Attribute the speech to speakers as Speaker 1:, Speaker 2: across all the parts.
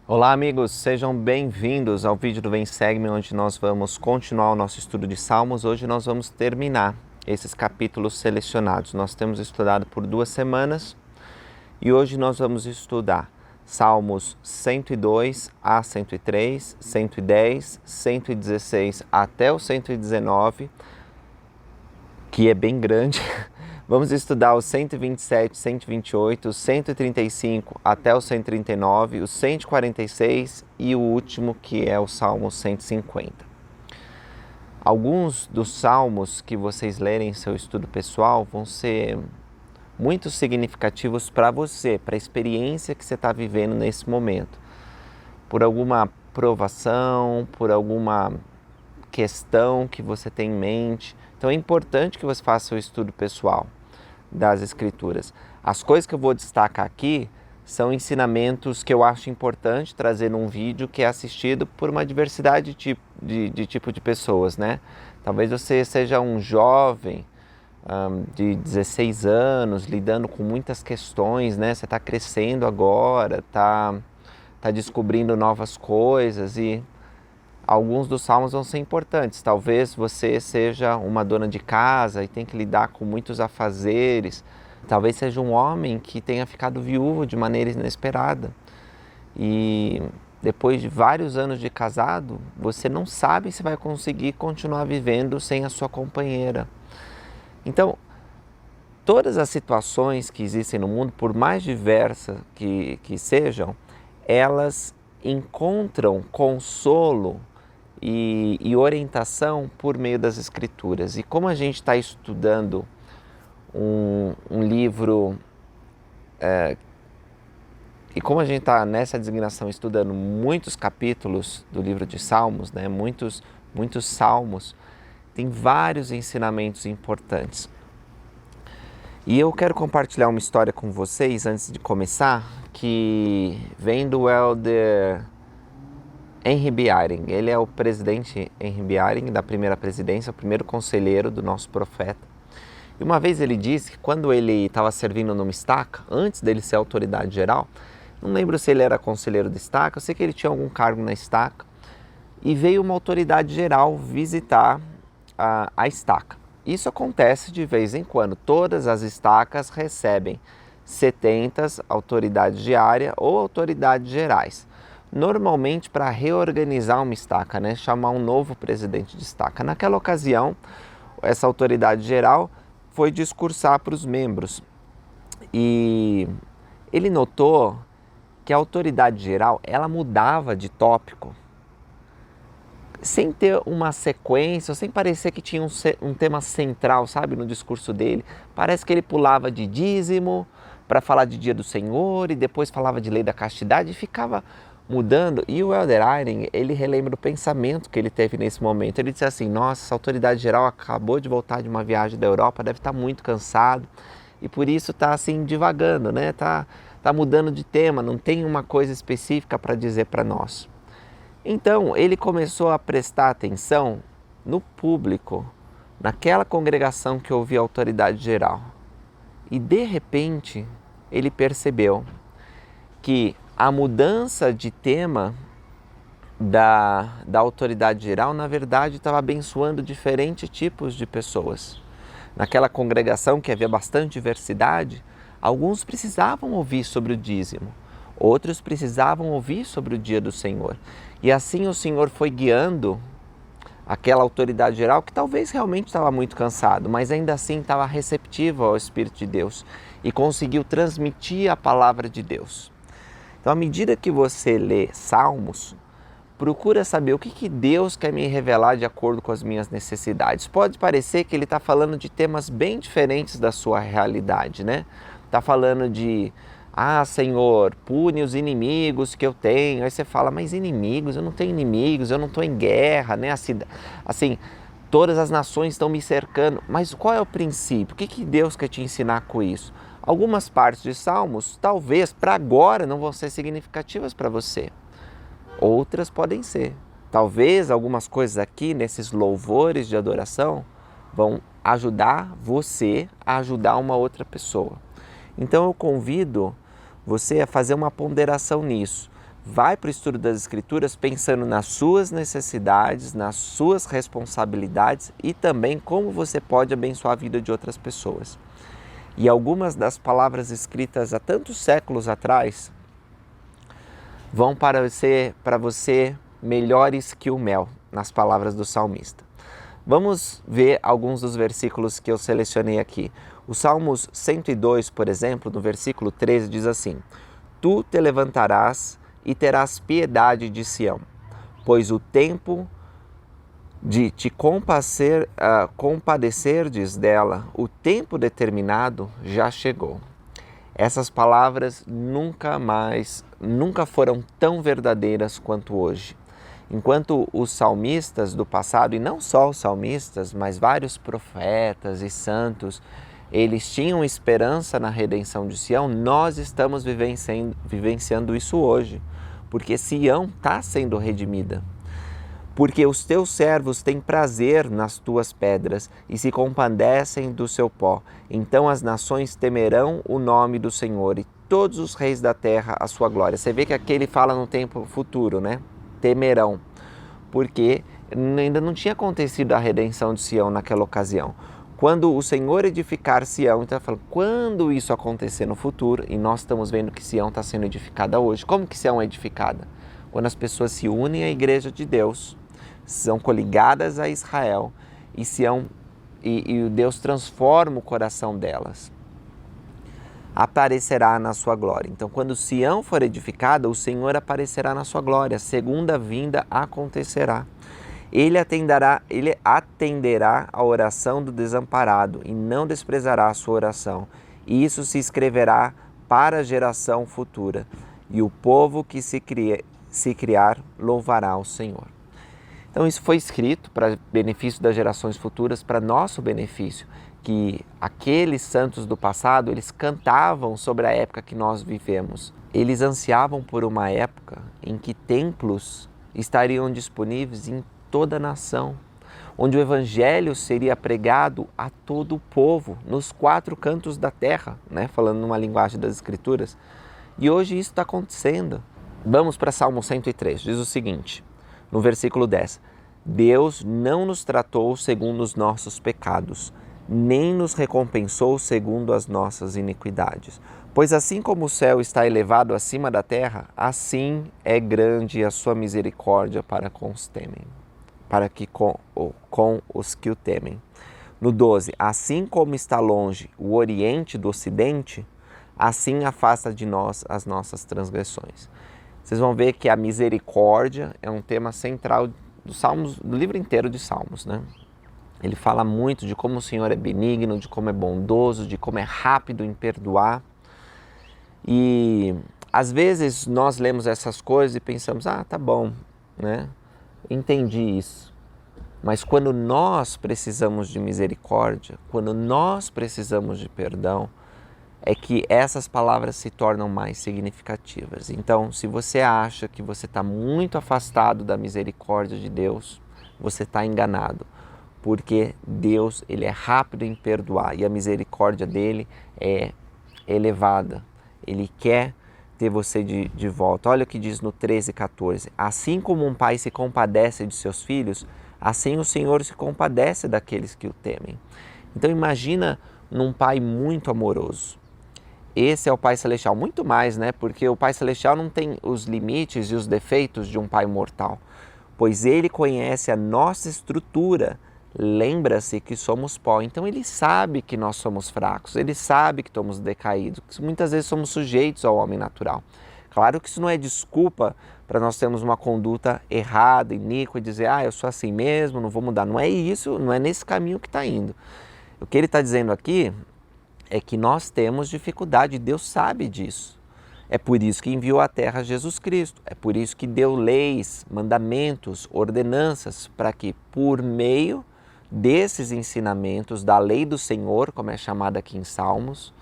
Speaker 1: Olá amigos, sejam bem-vindos ao vídeo do Vem Segue-me, onde nós vamos continuar o nosso estudo de Salmos. Hoje nós vamos terminar esses capítulos selecionados. Nós temos estudado por 2 semanas e hoje nós vamos estudar Salmos 102 a 103, 110, 116 até o 119, que é bem grande. Vamos estudar os 127, 128, 135 até o 139, o 146 e o último, que é o Salmo 150. Alguns dos salmos que vocês lerem em seu estudo pessoal vão ser muito significativos para você, para a experiência que você está vivendo nesse momento. Por alguma provação, por alguma questão que você tem em mente. Então é importante que você faça o estudo pessoal das Escrituras. As coisas que eu vou destacar aqui são ensinamentos que eu acho importante trazer num vídeo que é assistido por uma diversidade de tipo de pessoas, né? Talvez você seja um jovem de 16 anos, lidando com muitas questões, né? Você está crescendo agora, tá descobrindo novas coisas e alguns dos salmos vão ser importantes. Talvez você seja uma dona de casa e tem que lidar com muitos afazeres. Talvez seja um homem que tenha ficado viúvo de maneira inesperada. E depois de vários anos de casado, você não sabe se vai conseguir continuar vivendo sem a sua companheira. Então, todas as situações que existem no mundo, por mais diversas que sejam, elas encontram consolo e orientação por meio das Escrituras. E como a gente está estudando um livro, e como a gente está nessa designação estudando muitos capítulos do livro de Salmos, né, muitos salmos, tem vários ensinamentos importantes. E eu quero compartilhar uma história com vocês antes de começar, que vem do elder Henry B. Eyring. Ele é o presidente Henry B. Eyring da primeira presidência, o primeiro conselheiro do nosso profeta. E uma vez ele disse que quando ele estava servindo numa estaca, antes dele ser autoridade geral, não lembro se ele era conselheiro de estaca, eu sei que ele tinha algum cargo na estaca, e veio uma autoridade geral visitar a estaca. Isso acontece de vez em quando. Todas as estacas recebem 70 autoridades de área ou autoridades gerais. Normalmente para reorganizar uma estaca, né? Chamar um novo presidente de estaca. Naquela ocasião, essa autoridade geral foi discursar para os membros e ele notou que a autoridade geral, ela mudava de tópico sem ter uma sequência, sem parecer que tinha um tema central, sabe, no discurso dele. Parece que ele pulava de dízimo para falar de dia do Senhor e depois falava de lei da castidade e ficava mudando. E o elder Eyring, ele relembra o pensamento que ele teve nesse momento. Ele disse assim: nossa, essa autoridade geral acabou de voltar de uma viagem da Europa, deve estar muito cansado e por isso está assim divagando, né? Tá mudando de tema, não tem uma coisa específica para dizer para nós. Então ele começou a prestar atenção no público, naquela congregação que ouvia a autoridade geral. E de repente ele percebeu que a mudança de tema da autoridade geral, na verdade, estava abençoando diferentes tipos de pessoas. Naquela congregação que havia bastante diversidade, alguns precisavam ouvir sobre o dízimo, outros precisavam ouvir sobre o dia do Senhor. E assim o Senhor foi guiando aquela autoridade geral que talvez realmente estava muito cansado, mas ainda assim estava receptivo ao Espírito de Deus e conseguiu transmitir a palavra de Deus. Então, à medida que você lê Salmos, procura saber o que Deus quer me revelar de acordo com as minhas necessidades. Pode parecer que ele está falando de temas bem diferentes da sua realidade, né? Está falando de, Senhor, pune os inimigos que eu tenho. Aí você fala, mas inimigos? Eu não tenho inimigos, eu não estou em guerra, né? Assim, todas as nações estão me cercando. Mas qual é o princípio? O que Deus quer te ensinar com isso? Algumas partes de Salmos, talvez, para agora, não vão ser significativas para você. Outras podem ser. Talvez algumas coisas aqui, nesses louvores de adoração, vão ajudar você a ajudar uma outra pessoa. Então eu convido você a fazer uma ponderação nisso. vai para o estudo das Escrituras pensando nas suas necessidades, nas suas responsabilidades e também como você pode abençoar a vida de outras pessoas. E algumas das palavras escritas há tantos séculos atrás vão para você melhores que o mel, nas palavras do salmista. Vamos ver alguns dos versículos que eu selecionei aqui. O Salmos 102, por exemplo, no versículo 13, diz assim: Tu te levantarás e terás piedade de Sião, pois o tempo de te compadecerdes dela, o tempo determinado já chegou. Essas palavras nunca foram tão verdadeiras quanto hoje. Enquanto os salmistas do passado, e não só os salmistas, mas vários profetas e santos, eles tinham esperança na redenção de Sião, nós estamos vivenciando isso hoje, porque Sião está sendo redimida. Porque os teus servos têm prazer nas tuas pedras e se compadecem do seu pó. Então as nações temerão o nome do Senhor e todos os reis da terra a sua glória. Você vê que aqui ele fala no tempo futuro, né? Temerão, porque ainda não tinha acontecido a redenção de Sião naquela ocasião. Quando o Senhor edificar Sião, então ele fala, quando isso acontecer no futuro, e nós estamos vendo que Sião está sendo edificada hoje. Como que Sião é edificada? Quando as pessoas se unem à igreja de Deus, são coligadas a Israel, e Sião, e Deus transforma o coração delas. Aparecerá na sua glória. Então, quando Sião for edificada, o Senhor aparecerá na sua glória. A segunda vinda acontecerá. Ele atenderá a oração do desamparado e não desprezará a sua oração. E isso se escreverá para a geração futura. E o povo que se criar louvará o Senhor. Então isso foi escrito para benefício das gerações futuras, para nosso benefício, que aqueles santos do passado, eles cantavam sobre a época que nós vivemos. Eles ansiavam por uma época em que templos estariam disponíveis em toda a nação, onde o evangelho seria pregado a todo o povo, nos 4 cantos da terra, né? Falando numa linguagem das Escrituras. E hoje isso está acontecendo. Vamos para Salmo 103, diz o seguinte, no versículo 10, Deus não nos tratou segundo os nossos pecados, nem nos recompensou segundo as nossas iniquidades. Pois assim como o céu está elevado acima da terra, assim é grande a sua misericórdia para com os que o temem. No 12, assim como está longe o oriente do ocidente, assim afasta de nós as nossas transgressões. Vocês vão ver que a misericórdia é um tema central dos Salmos, do livro inteiro de Salmos, né? Ele fala muito de como o Senhor é benigno, de como é bondoso, de como é rápido em perdoar. E às vezes nós lemos essas coisas e pensamos, tá bom, né? Entendi isso. Mas quando nós precisamos de misericórdia, quando nós precisamos de perdão, é que essas palavras se tornam mais significativas. Então, se você acha que você está muito afastado da misericórdia de Deus, você está enganado. Porque Deus, ele é rápido em perdoar e a misericórdia dele é elevada. Ele quer ter você de volta. Olha o que diz no 13:14. Assim como um pai se compadece de seus filhos, assim o Senhor se compadece daqueles que o temem. Então imagina num pai muito amoroso. Esse é o Pai Celestial, muito mais, né? Porque o Pai Celestial não tem os limites e os defeitos de um pai mortal, pois ele conhece a nossa estrutura. Lembra-se que somos pó, então ele sabe que nós somos fracos, ele sabe que estamos decaídos, que muitas vezes somos sujeitos ao homem natural. Claro que isso não é desculpa para nós termos uma conduta errada, iníqua e dizer, eu sou assim mesmo, não vou mudar. Não é isso, não é nesse caminho que está indo. O que ele está dizendo aqui é que nós temos dificuldade, Deus sabe disso. É por isso que enviou à terra Jesus Cristo, é por isso que deu leis, mandamentos, ordenanças, para que por meio desses ensinamentos, da lei do Senhor, como é chamada aqui em Salmos,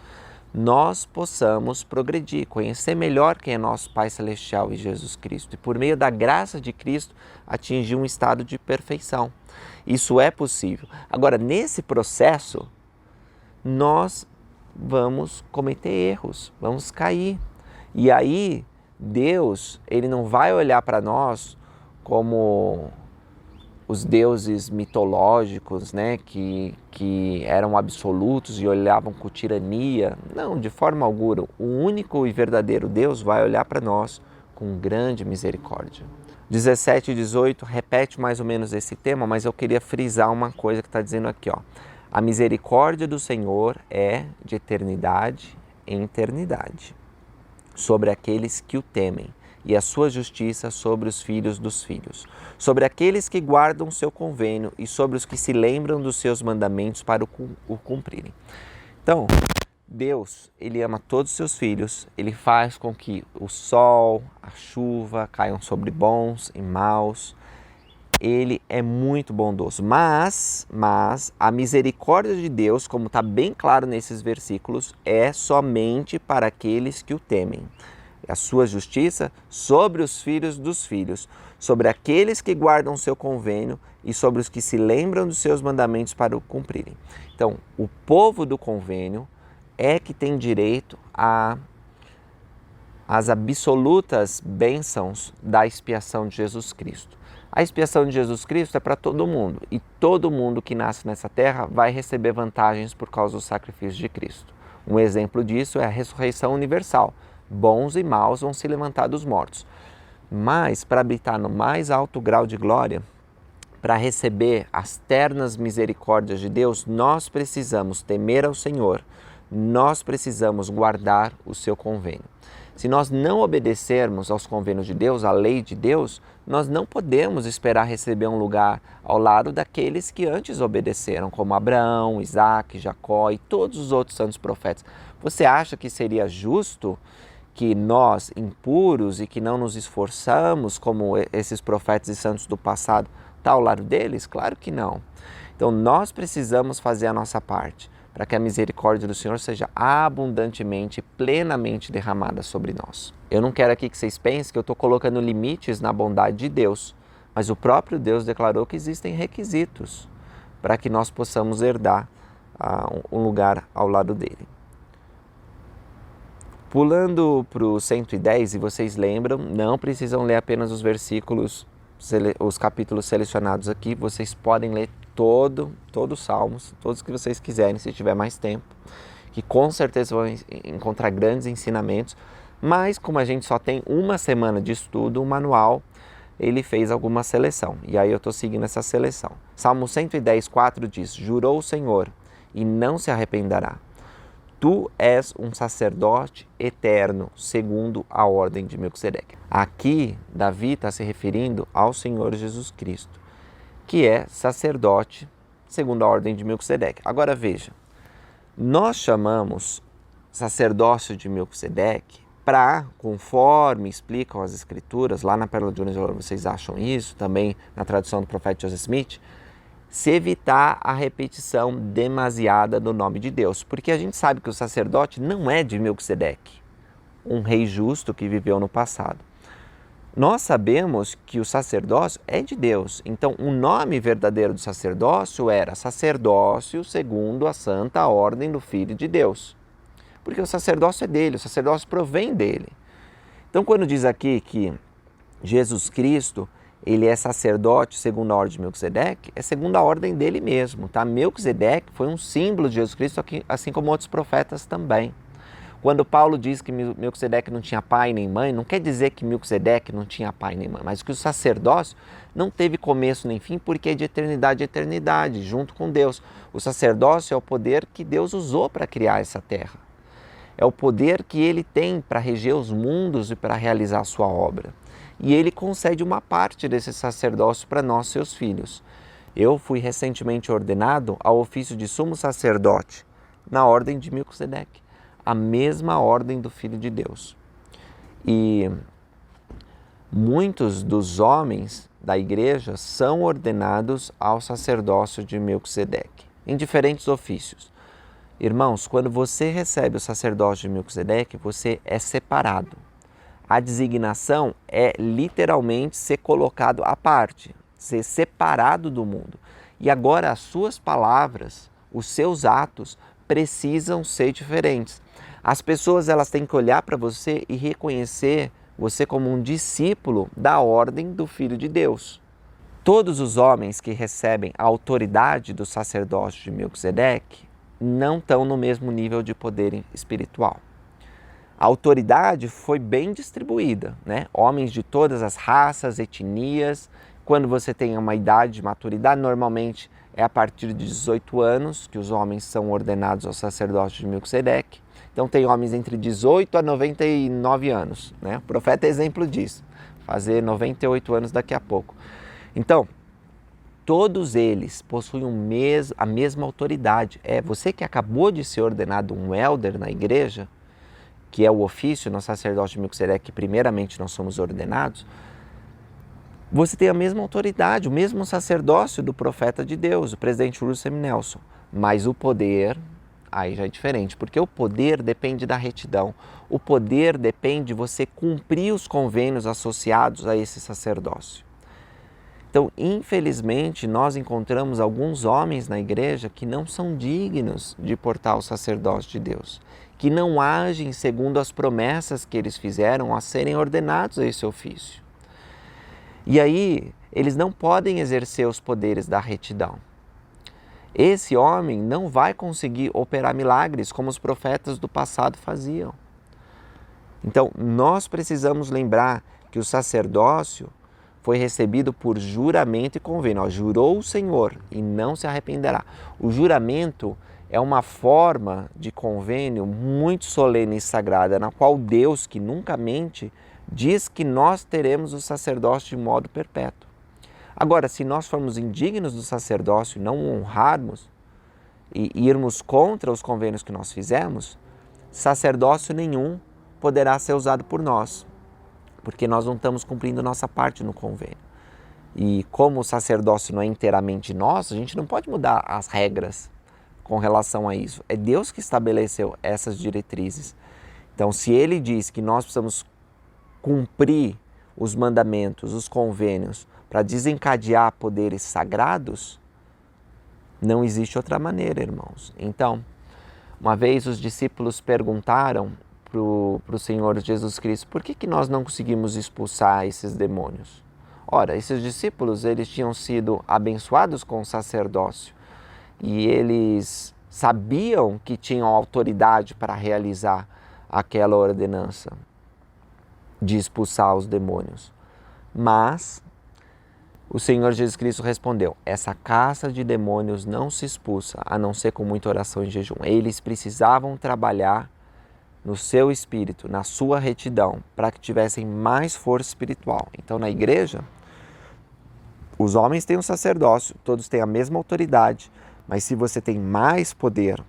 Speaker 1: nós possamos progredir, conhecer melhor quem é nosso Pai Celestial e Jesus Cristo. E por meio da graça de Cristo, atingir um estado de perfeição. Isso é possível. Agora, nesse processo, nós vamos cometer erros, vamos cair. E aí, Deus, ele não vai olhar para nós como os deuses mitológicos, né, que eram absolutos e olhavam com tirania. Não, de forma alguma. O único e verdadeiro Deus vai olhar para nós com grande misericórdia. 17 e 18 repete mais ou menos esse tema, mas eu queria frisar uma coisa que está dizendo aqui, ó. A misericórdia do Senhor é de eternidade em eternidade sobre aqueles que o temem, e a sua justiça sobre os filhos dos filhos, sobre aqueles que guardam o seu convênio e sobre os que se lembram dos seus mandamentos para o cumprirem. Então, Deus, ele ama todos os seus filhos, ele faz com que o sol, a chuva caiam sobre bons e maus. Ele é muito bondoso, mas a misericórdia de Deus, como está bem claro nesses versículos, é somente para aqueles que o temem. A sua justiça sobre os filhos dos filhos, sobre aqueles que guardam o seu convênio e sobre os que se lembram dos seus mandamentos para o cumprirem. Então, o povo do convênio é que tem direito às absolutas bênçãos da expiação de Jesus Cristo. A expiação de Jesus Cristo é para todo mundo, e todo mundo que nasce nessa terra vai receber vantagens por causa do sacrifício de Cristo. Um exemplo disso é a ressurreição universal. Bons e maus vão se levantar dos mortos. Mas para habitar no mais alto grau de glória, para receber as ternas misericórdias de Deus, nós precisamos temer ao Senhor, nós precisamos guardar o seu convênio. Se nós não obedecermos aos convênios de Deus, à lei de Deus, nós não podemos esperar receber um lugar ao lado daqueles que antes obedeceram, como Abraão, Isaac, Jacó e todos os outros santos profetas. Você acha que seria justo que nós, impuros e que não nos esforçamos, como esses profetas e santos do passado, tá ao lado deles? Claro que não. Então nós precisamos fazer a nossa parte para que a misericórdia do Senhor seja abundantemente, plenamente derramada sobre nós. Eu não quero aqui que vocês pensem que eu estou colocando limites na bondade de Deus, mas o próprio Deus declarou que existem requisitos para que nós possamos herdar um lugar ao lado dele. Pulando para o 110, e vocês lembram, não precisam ler apenas os versículos, os capítulos selecionados aqui, vocês podem ler todos os salmos, todos que vocês quiserem, se tiver mais tempo, que com certeza vão encontrar grandes ensinamentos, mas como a gente só tem uma semana de estudo, o manual, ele fez alguma seleção, e aí eu estou seguindo essa seleção. Salmo 110, 4 diz: jurou o Senhor e não se arrependerá. Tu és um sacerdote eterno, segundo a ordem de Melquisedeque. Aqui, Davi está se referindo ao Senhor Jesus Cristo, que é sacerdote segundo a ordem de Melquisedeque. Agora veja, nós chamamos sacerdócio de Melquisedeque para, conforme explicam as Escrituras, lá na Pérola de Ouro vocês acham isso, também na tradução do profeta Joseph Smith, se evitar a repetição demasiada do nome de Deus, porque a gente sabe que o sacerdote não é de Melquisedeque, um rei justo que viveu no passado. Nós sabemos que o sacerdócio é de Deus, então o nome verdadeiro do sacerdócio era sacerdócio segundo a santa ordem do Filho de Deus, porque o sacerdócio é dele, o sacerdócio provém dele. Então quando diz aqui que Jesus Cristo, ele é sacerdote segundo a ordem de Melquisedeque, é segundo a ordem dele mesmo, tá? Melquisedeque foi um símbolo de Jesus Cristo, assim como outros profetas também. Quando Paulo diz que Melquisedeque não tinha pai nem mãe, não quer dizer que Melquisedeque não tinha pai nem mãe, mas que o sacerdócio não teve começo nem fim, porque é de eternidade a eternidade, junto com Deus. O sacerdócio é o poder que Deus usou para criar essa terra. É o poder que ele tem para reger os mundos e para realizar a sua obra. E ele concede uma parte desse sacerdócio para nós, seus filhos. Eu fui recentemente ordenado ao ofício de sumo sacerdote, na ordem de Melquisedeque, a mesma ordem do Filho de Deus. E muitos dos homens da igreja são ordenados ao sacerdócio de Melquisedeque, em diferentes ofícios. Irmãos, quando você recebe o sacerdócio de Melquisedeque, você é separado. A designação é literalmente ser colocado à parte, ser separado do mundo. E agora as suas palavras, os seus atos precisam ser diferentes. As pessoas elas têm que olhar para você e reconhecer você como um discípulo da ordem do Filho de Deus. Todos os homens que recebem a autoridade do sacerdócio de Melquisedeque não estão no mesmo nível de poder espiritual. A autoridade foi bem distribuída, né? Homens de todas as raças, etnias. Quando você tem uma idade de maturidade, normalmente é a partir de 18 anos que os homens são ordenados ao sacerdócio de Melquisedeque. Então tem homens entre 18 a 99 anos, né? O profeta é exemplo disso, fazer 98 anos daqui a pouco. Então, todos eles possuem a mesma autoridade. Você que acabou de ser ordenado um elder na igreja, que é o ofício no sacerdócio de Melquisedeque, que primeiramente nós somos ordenados, você tem a mesma autoridade, o mesmo sacerdócio do profeta de Deus, o presidente Russell M. Nelson. Mas o poder, aí já é diferente, porque o poder depende da retidão. O poder depende de você cumprir os convênios associados a esse sacerdócio. Então, infelizmente, nós encontramos alguns homens na igreja que não são dignos de portar o sacerdócio de Deus, que não agem segundo as promessas que eles fizeram a serem ordenados a esse ofício. E aí, eles não podem exercer os poderes da retidão. Esse homem não vai conseguir operar milagres como os profetas do passado faziam. Então, nós precisamos lembrar que o sacerdócio foi recebido por juramento e convênio. Jurou o Senhor e não se arrependerá. O juramento é uma forma de convênio muito solene e sagrada, na qual Deus, que nunca mente, diz que nós teremos o sacerdócio de modo perpétuo. Agora, se nós formos indignos do sacerdócio e não o honrarmos e irmos contra os convênios que nós fizemos, sacerdócio nenhum poderá ser usado por nós, porque nós não estamos cumprindo nossa parte no convênio. E como o sacerdócio não é inteiramente nosso, a gente não pode mudar as regras com relação a isso. É Deus que estabeleceu essas diretrizes. Então, se Ele diz que nós precisamos cumprir os mandamentos, os convênios, para desencadear poderes sagrados, não existe outra maneira, irmãos. Então, uma vez os discípulos perguntaram para o Senhor Jesus Cristo, por que nós não conseguimos expulsar esses demônios? Ora, esses discípulos, eles tinham sido abençoados com o sacerdócio e eles sabiam que tinham autoridade para realizar aquela ordenança de expulsar os demônios. Mas o Senhor Jesus Cristo respondeu, essa casta de demônios não se expulsa, a não ser com muita oração e jejum. Eles precisavam trabalhar no seu espírito, na sua retidão, para que tivessem mais força espiritual. Então, na igreja, os homens têm um sacerdócio, todos têm a mesma autoridade, mas se você tem mais poder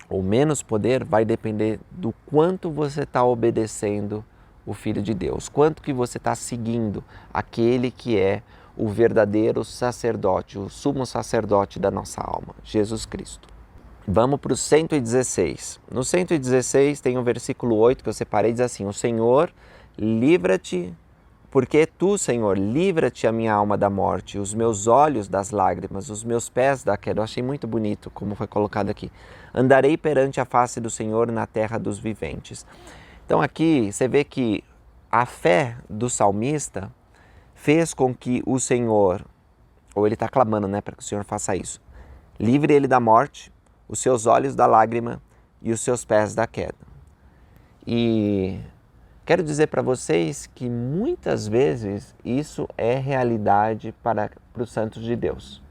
Speaker 1: ou menos poder, vai depender do quanto você está obedecendo o Filho de Deus, quanto que você está seguindo aquele que é o verdadeiro sacerdote, o sumo sacerdote da nossa alma, Jesus Cristo. Vamos para o 116. No 116 tem o versículo 8 que eu separei, diz assim, o Senhor, livra-te, porque tu, Senhor, livra-te a minha alma da morte, os meus olhos das lágrimas, os meus pés da queda. Eu achei muito bonito como foi colocado aqui. Andarei perante a face do Senhor na terra dos viventes. Então aqui você vê que a fé do salmista fez com que o Senhor, ou ele está clamando, né, para que o Senhor faça isso, livre ele da morte, os seus olhos da lágrima e os seus pés da queda. E quero dizer para vocês que muitas vezes isso é realidade para os santos de Deus.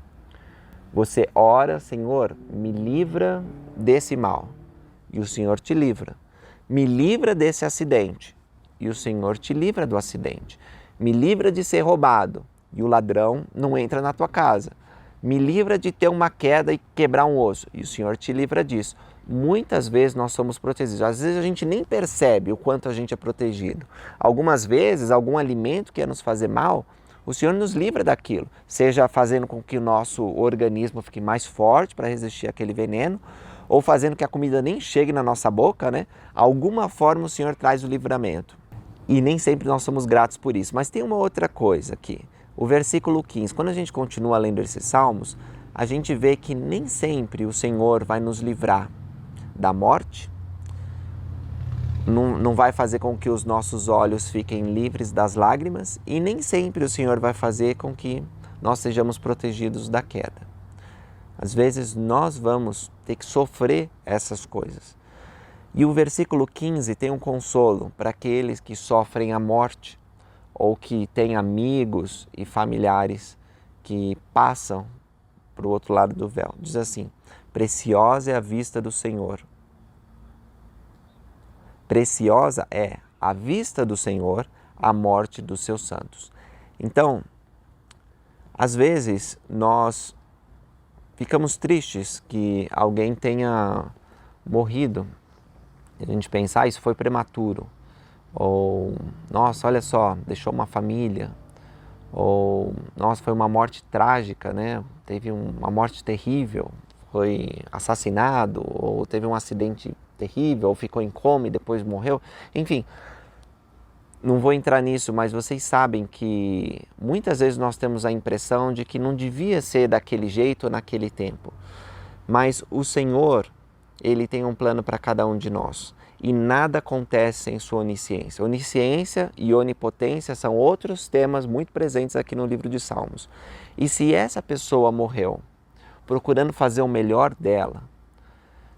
Speaker 1: Você ora, Senhor, me livra desse mal, e o Senhor te livra. Me livra desse acidente, e o Senhor te livra do acidente. Me livra de ser roubado, e o ladrão não entra na tua casa. Me livra de ter uma queda e quebrar um osso, e o Senhor te livra disso. Muitas vezes nós somos protegidos, às vezes a gente nem percebe o quanto a gente é protegido. Algumas vezes, algum alimento que ia nos fazer mal, o Senhor nos livra daquilo, seja fazendo com que o nosso organismo fique mais forte para resistir àquele veneno, ou fazendo que a comida nem chegue na nossa boca, né? Alguma forma o Senhor traz o livramento. E nem sempre nós somos gratos por isso. Mas tem uma outra coisa aqui. O versículo 15, quando a gente continua lendo esses salmos, a gente vê que nem sempre o Senhor vai nos livrar da morte, não vai fazer com que os nossos olhos fiquem livres das lágrimas e nem sempre o Senhor vai fazer com que nós sejamos protegidos da queda. Às vezes nós vamos ter que sofrer essas coisas. E o versículo 15 tem um consolo para aqueles que sofrem a morte ou que têm amigos e familiares que passam para o outro lado do véu. Diz assim: preciosa é a vista do Senhor. Preciosa é à vista do Senhor a morte dos seus santos. Então, às vezes nós ficamos tristes que alguém tenha morrido. A gente pensa, isso foi prematuro. Ou, nossa, olha só, deixou uma família. Ou, nossa, foi uma morte trágica, né? Teve uma morte terrível, foi assassinado, ou teve um acidente terrível, ou ficou em coma e depois morreu. Enfim, não vou entrar nisso, mas vocês sabem que muitas vezes nós temos a impressão de que não devia ser daquele jeito naquele tempo. Mas o Senhor, Ele tem um plano para cada um de nós. E nada acontece sem sua onisciência. Onisciência e onipotência são outros temas muito presentes aqui no livro de Salmos. E se essa pessoa morreu procurando fazer o melhor dela,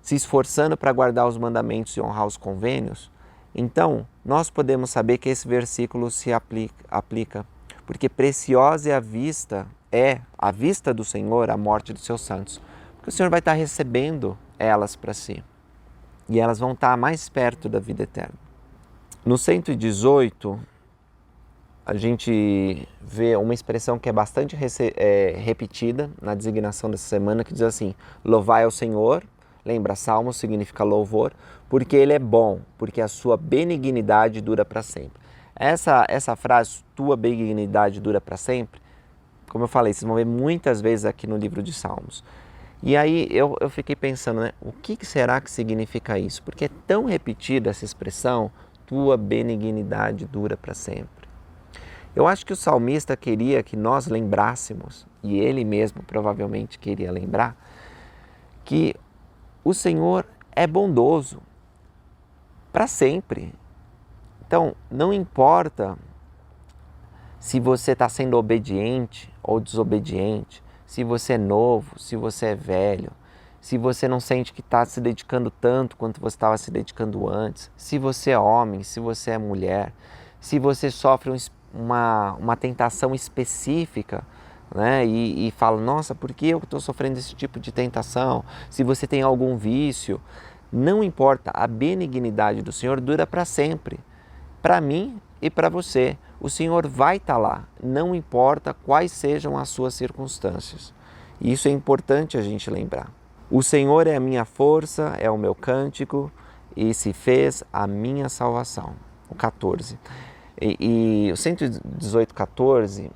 Speaker 1: se esforçando para guardar os mandamentos e honrar os convênios, então nós podemos saber que esse versículo se aplica, porque preciosa é a vista do Senhor a morte dos seus santos, porque o Senhor vai estar recebendo elas para si. E elas vão estar mais perto da vida eterna. No 118, a gente vê uma expressão que é bastante repetida na designação dessa semana, que diz assim: louvai ao Senhor, lembra, salmo significa louvor, porque Ele é bom, porque a sua benignidade dura para sempre. Essa frase, tua benignidade dura para sempre, como eu falei, vocês vão ver muitas vezes aqui no livro de Salmos. E aí eu fiquei pensando, né, o que será que significa isso? Porque é tão repetida essa expressão, tua benignidade dura para sempre. Eu acho que o salmista queria que nós lembrássemos, e ele mesmo provavelmente queria lembrar, que o Senhor é bondoso para sempre. Então, não importa se você está sendo obediente ou desobediente, se você é novo, se você é velho, se você não sente que está se dedicando tanto quanto você estava se dedicando antes, se você é homem, se você é mulher, se você sofre uma tentação específica, né, e fala, nossa, por que eu estou sofrendo esse tipo de tentação? Se você tem algum vício, não importa, a benignidade do Senhor dura para sempre, para mim e para você. O Senhor vai estar lá, não importa quais sejam as suas circunstâncias. E isso é importante a gente lembrar. O Senhor é a minha força, é o meu cântico e se fez a minha salvação. O 14. E o 118, 14,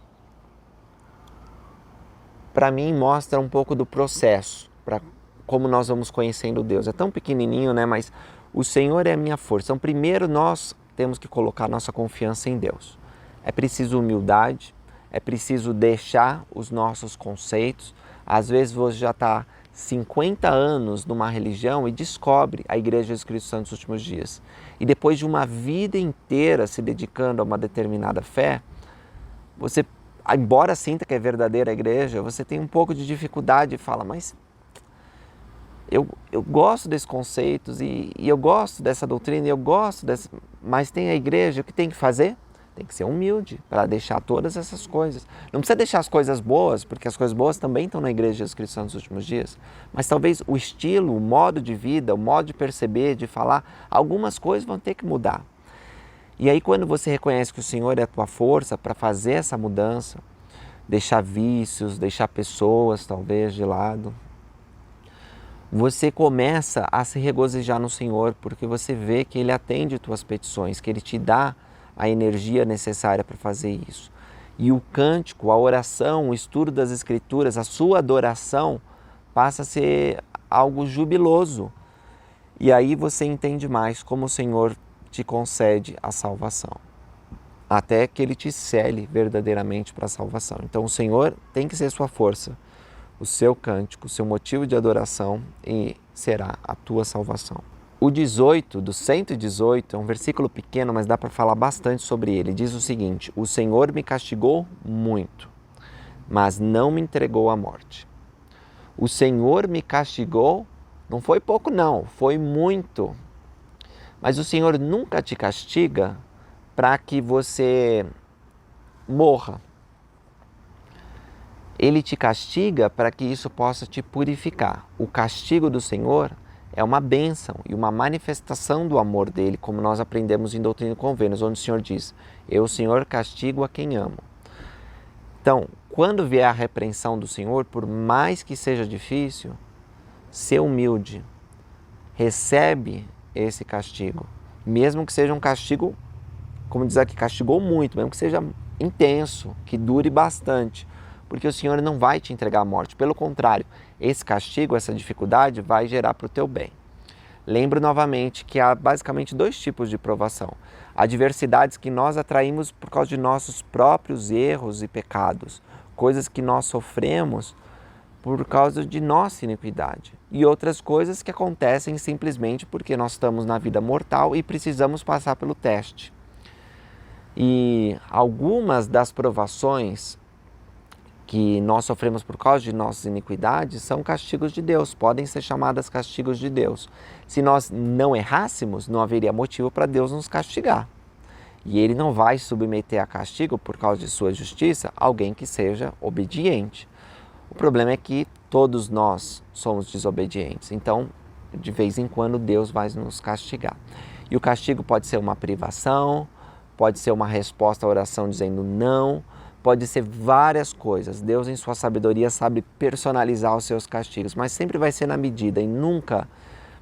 Speaker 1: para mim mostra um pouco do processo, para como nós vamos conhecendo Deus. É tão pequenininho, né? Mas o Senhor é a minha força. Então, primeiro nós temos que colocar nossa confiança em Deus. É preciso humildade, é preciso deixar os nossos conceitos. Às vezes você já está 50 anos numa religião e descobre a Igreja de Jesus Cristo Santo dos Últimos Dias. E depois de uma vida inteira se dedicando a uma determinada fé, você, embora sinta que é verdadeira a igreja, você tem um pouco de dificuldade e fala, mas eu gosto desses conceitos e eu gosto dessa doutrina, mas tem a igreja, o que tem que fazer? Tem que ser humilde para deixar todas essas coisas. Não precisa deixar as coisas boas, porque as coisas boas também estão na Igreja de Jesus Cristo Santo dos Últimos Dias. Mas talvez o estilo, o modo de vida, o modo de perceber, de falar, algumas coisas vão ter que mudar. E aí quando você reconhece que o Senhor é a tua força para fazer essa mudança, deixar vícios, deixar pessoas talvez de lado, você começa a se regozijar no Senhor, porque você vê que Ele atende tuas petições, que Ele te dá a energia necessária para fazer isso. E o cântico, a oração, o estudo das Escrituras, a sua adoração passa a ser algo jubiloso. E aí você entende mais como o Senhor te concede a salvação, até que Ele te cele verdadeiramente para a salvação. Então o Senhor tem que ser sua força, o seu cântico, o seu motivo de adoração, e será a tua salvação. O 18, do 118, é um versículo pequeno, mas dá para falar bastante sobre ele. Diz o seguinte: o Senhor me castigou muito, mas não me entregou à morte. O Senhor me castigou, não foi pouco não, foi muito. Mas o Senhor nunca te castiga para que você morra. Ele te castiga para que isso possa te purificar. O castigo do Senhor é uma bênção e uma manifestação do amor dele, como nós aprendemos em Doutrina e Convênios, onde o Senhor diz: eu, Senhor, castigo a quem amo. Então, quando vier a repreensão do Senhor, por mais que seja difícil, ser humilde, recebe esse castigo, mesmo que seja um castigo, como diz aqui, castigou muito, mesmo que seja intenso, que dure bastante, porque o Senhor não vai te entregar à morte. Pelo contrário, esse castigo, essa dificuldade vai gerar para o teu bem. Lembro novamente que há basicamente 2 tipos de provação. Adversidades que nós atraímos por causa de nossos próprios erros e pecados, coisas que nós sofremos por causa de nossa iniquidade. E outras coisas que acontecem simplesmente porque nós estamos na vida mortal e precisamos passar pelo teste. E algumas das provações que nós sofremos por causa de nossas iniquidades são castigos de Deus, podem ser chamadas castigos de Deus. Se nós não errássemos, não haveria motivo para Deus nos castigar. E Ele não vai submeter a castigo por causa de sua justiça alguém que seja obediente. O problema é que todos nós somos desobedientes, então de vez em quando Deus vai nos castigar. E o castigo pode ser uma privação, pode ser uma resposta à oração dizendo não, pode ser várias coisas. Deus, em sua sabedoria, sabe personalizar os seus castigos, mas sempre vai ser na medida e nunca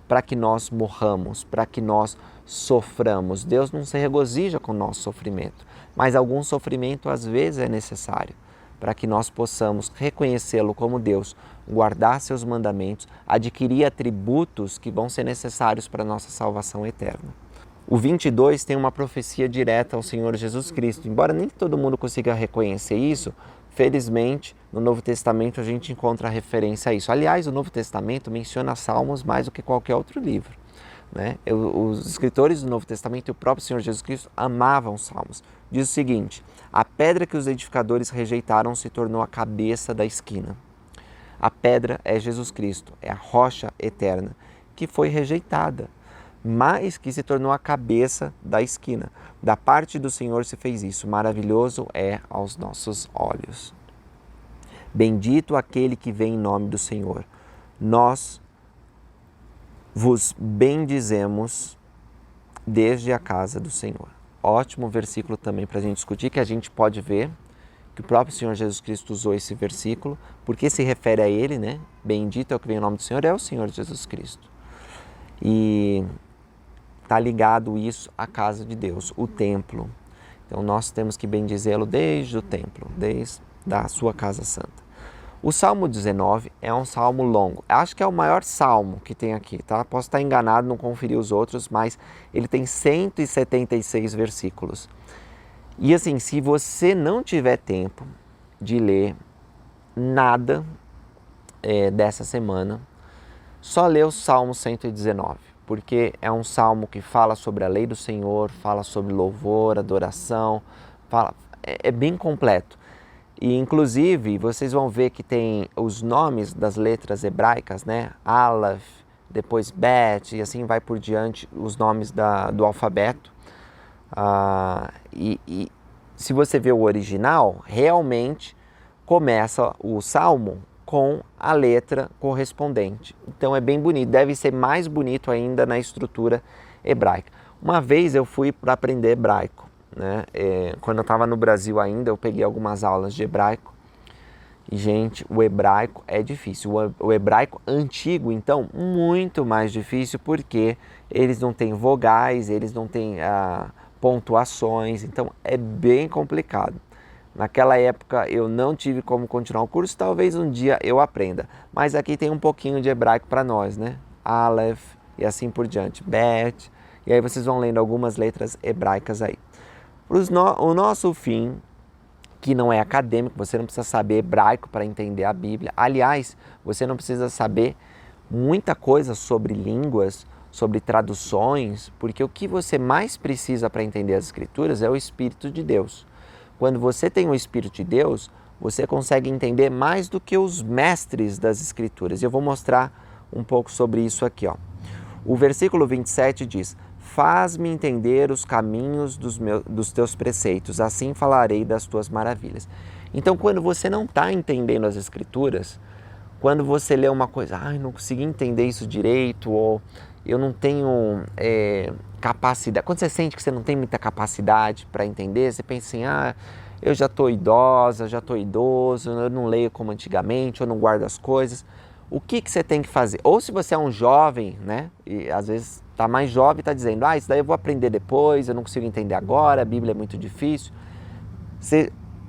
Speaker 1: para que nós morramos, para que nós soframos. Deus não se regozija com o nosso sofrimento, mas algum sofrimento às vezes é necessário para que nós possamos reconhecê-lo como Deus, guardar seus mandamentos, adquirir atributos que vão ser necessários para a nossa salvação eterna. O 22 tem uma profecia direta ao Senhor Jesus Cristo. Embora nem todo mundo consiga reconhecer isso, felizmente no Novo Testamento a gente encontra referência a isso. Aliás, o Novo Testamento menciona Salmos mais do que qualquer outro livro, né? Os escritores do Novo Testamento e o próprio Senhor Jesus Cristo amavam Salmos. Diz o seguinte: a pedra que os edificadores rejeitaram se tornou a cabeça da esquina. A pedra é Jesus Cristo, é a rocha eterna que foi rejeitada, mas que se tornou a cabeça da esquina. Da parte do Senhor se fez isso, maravilhoso é aos nossos olhos. Bendito aquele que vem em nome do Senhor. Nós vos bendizemos desde a casa do Senhor. Ótimo versículo também para a gente discutir, que a gente pode ver que o próprio Senhor Jesus Cristo usou esse versículo, porque se refere a Ele, né? Bendito é o que vem em nome do Senhor, é o Senhor Jesus Cristo. E está ligado isso à casa de Deus, o templo. Então nós temos que bendizê-lo desde o templo, desde a sua casa santa. O Salmo 19 é um salmo longo. Acho que é o maior salmo que tem aqui, tá? Posso estar enganado, não conferi os outros, mas ele tem 176 versículos. E assim, se você não tiver tempo de ler nada dessa semana, só lê o Salmo 119, porque é um salmo que fala sobre a lei do Senhor, fala sobre louvor, adoração, é bem completo. E inclusive vocês vão ver que tem os nomes das letras hebraicas, né? Aleph, depois Bet, e assim vai por diante os nomes do alfabeto. E se você vê o original, realmente começa o salmo com a letra correspondente. Então é bem bonito, deve ser mais bonito ainda na estrutura hebraica. Uma vez eu fui para aprender hebraico, né? Quando eu estava no Brasil ainda, eu peguei algumas aulas de hebraico. E, gente, o hebraico é difícil. O hebraico antigo, então, muito mais difícil, porque eles não têm vogais, eles não têm pontuações, então é bem complicado. Naquela época eu não tive como continuar o curso, talvez um dia eu aprenda. Mas aqui tem um pouquinho de hebraico para nós, né? Aleph e assim por diante, Bet. E aí vocês vão lendo algumas letras hebraicas aí. O nosso fim, que não é acadêmico, você não precisa saber hebraico para entender a Bíblia. Aliás, você não precisa saber muita coisa sobre línguas, sobre traduções, porque o que você mais precisa para entender as Escrituras é o Espírito de Deus. Quando você tem o Espírito de Deus, você consegue entender mais do que os mestres das Escrituras. E eu vou mostrar um pouco sobre isso aqui, ó. O versículo 27 diz: faz-me entender os caminhos dos teus preceitos, assim falarei das tuas maravilhas. Então, quando você não está entendendo as Escrituras, quando você lê uma coisa, não consegui entender isso direito, ou eu não tenho capacidade. Quando você sente que você não tem muita capacidade para entender, você pensa assim, eu já estou idosa, já estou idoso, eu não leio como antigamente, eu não guardo as coisas. O que você tem que fazer? Ou se você é um jovem, né, e às vezes está mais jovem e está dizendo, isso daí eu vou aprender depois, eu não consigo entender agora, a Bíblia é muito difícil.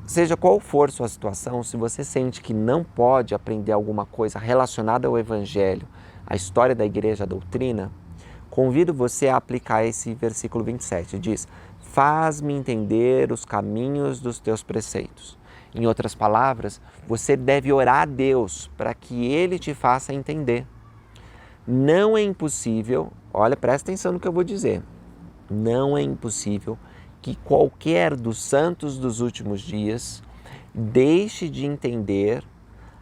Speaker 1: Seja qual for sua situação, se você sente que não pode aprender alguma coisa relacionada ao Evangelho, à história da igreja, à doutrina, convido você a aplicar esse versículo 27. Diz: faz-me entender os caminhos dos teus preceitos. Em outras palavras, você deve orar a Deus para que Ele te faça entender. Não é impossível, olha, presta atenção no que eu vou dizer, não é impossível que qualquer dos santos dos últimos dias deixe de entender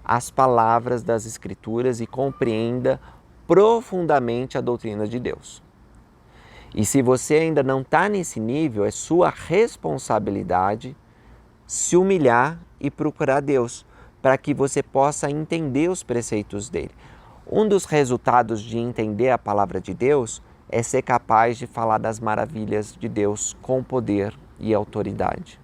Speaker 1: as palavras das Escrituras e compreenda profundamente a doutrina de Deus. E se você ainda não está nesse nível, é sua responsabilidade se humilhar e procurar Deus, para que você possa entender os preceitos dele. Um dos resultados de entender a palavra de Deus é ser capaz de falar das maravilhas de Deus com poder e autoridade.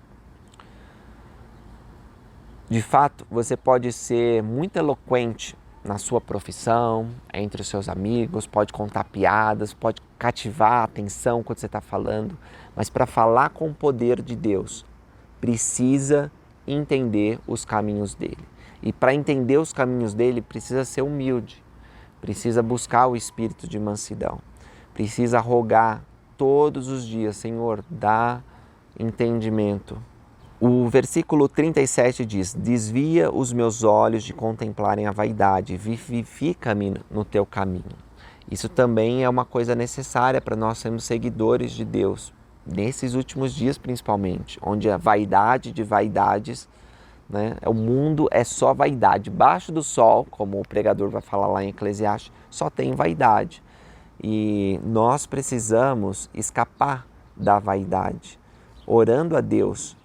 Speaker 1: De fato, você pode ser muito eloquente na sua profissão, entre os seus amigos, pode contar piadas, pode cativar a atenção quando você está falando, mas para falar com o poder de Deus, precisa entender os caminhos dele. E para entender os caminhos dele, precisa ser humilde, precisa buscar o espírito de mansidão, precisa rogar todos os dias, Senhor, dá entendimento. O versículo 37 diz: desvia os meus olhos de contemplarem a vaidade, vivifica-me no teu caminho. Isso também é uma coisa necessária para nós sermos seguidores de Deus, nesses últimos dias principalmente, onde a vaidade de vaidades, né, o mundo é só vaidade. Debaixo do sol, como o pregador vai falar lá em Eclesiastes, só tem vaidade. E nós precisamos escapar da vaidade, orando a Deus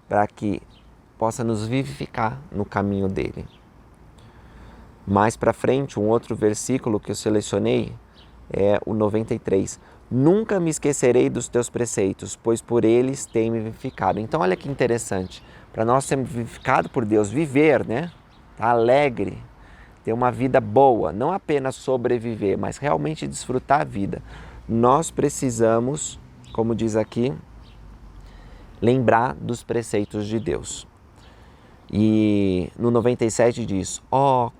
Speaker 1: para que possa nos vivificar no caminho dele. Mais para frente, um outro versículo que eu selecionei é o 93. Nunca me esquecerei dos teus preceitos, pois por eles tem-me vivificado. Então olha que interessante, para nós sermos vivificados por Deus, viver, né? Tá alegre, ter uma vida boa, não apenas sobreviver, mas realmente desfrutar a vida. Nós precisamos, como diz aqui, lembrar dos preceitos de Deus. E no 97 diz: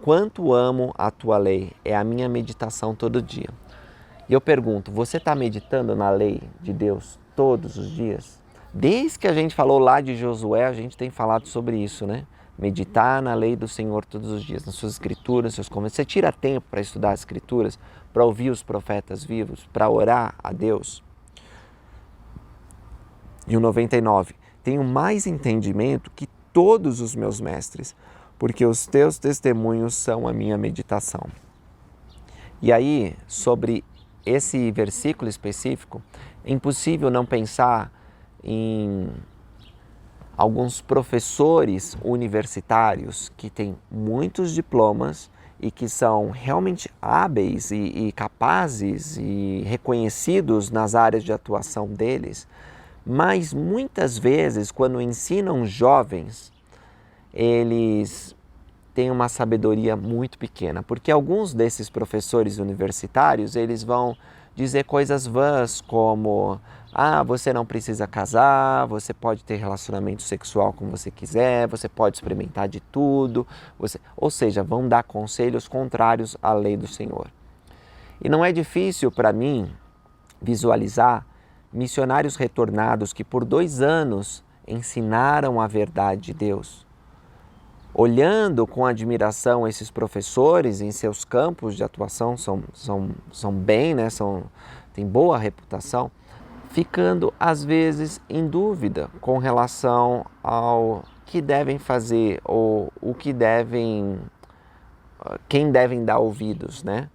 Speaker 1: quanto amo a tua lei, é a minha meditação todo dia. E eu pergunto, você está meditando na lei de Deus todos os dias? Desde que a gente falou lá de Josué, a gente tem falado sobre isso, né? Meditar na lei do Senhor todos os dias, nas suas escrituras, nos seus comentários. Você tira tempo para estudar as escrituras, para ouvir os profetas vivos, para orar a Deus? E o 99, tenho mais entendimento que todos os meus mestres, porque os teus testemunhos são a minha meditação. E aí, sobre esse versículo específico, é impossível não pensar em alguns professores universitários que têm muitos diplomas e que são realmente hábeis e capazes e reconhecidos nas áreas de atuação deles, mas muitas vezes, quando ensinam jovens, eles têm uma sabedoria muito pequena, porque alguns desses professores universitários, eles vão dizer coisas vãs como: você não precisa casar, você pode ter relacionamento sexual como você quiser, você pode experimentar de tudo, ou seja, vão dar conselhos contrários à lei do Senhor. E não é difícil para mim visualizar missionários retornados que por 2 anos ensinaram a verdade de Deus, olhando com admiração esses professores em seus campos de atuação, são bem, né? Têm boa reputação, ficando às vezes em dúvida com relação ao que devem fazer ou quem devem dar ouvidos, né?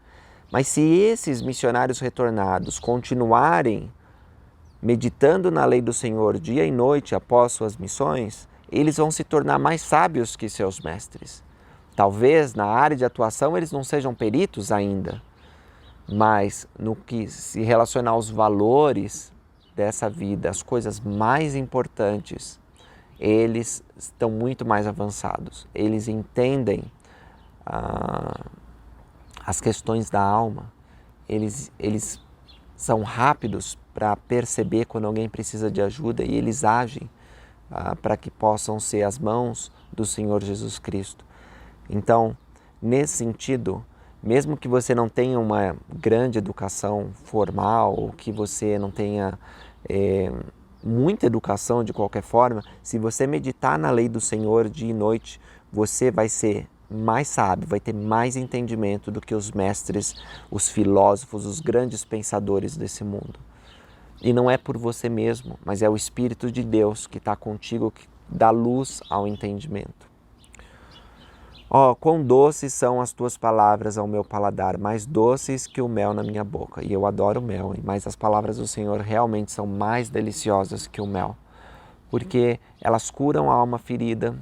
Speaker 1: Mas se esses missionários retornados continuarem meditando na lei do Senhor dia e noite após suas missões, eles vão se tornar mais sábios que seus mestres. Talvez na área de atuação eles não sejam peritos ainda, mas no que se relaciona aos valores dessa vida, as coisas mais importantes, eles estão muito mais avançados. Eles entendem as questões da alma, eles são rápidos para perceber quando alguém precisa de ajuda e eles agem para que possam ser as mãos do Senhor Jesus Cristo. Então, nesse sentido, mesmo que você não tenha uma grande educação formal ou que você não tenha muita educação de qualquer forma, se você meditar na lei do Senhor dia e noite, você vai ser mais sábio, vai ter mais entendimento do que os mestres, os filósofos, os grandes pensadores desse mundo. E não é por você mesmo, mas é o Espírito de Deus que está contigo, que dá luz ao entendimento. Quão doces são as tuas palavras ao meu paladar, mais doces que o mel na minha boca. E eu adoro mel, mas as palavras do Senhor realmente são mais deliciosas que o mel, porque elas curam a alma ferida,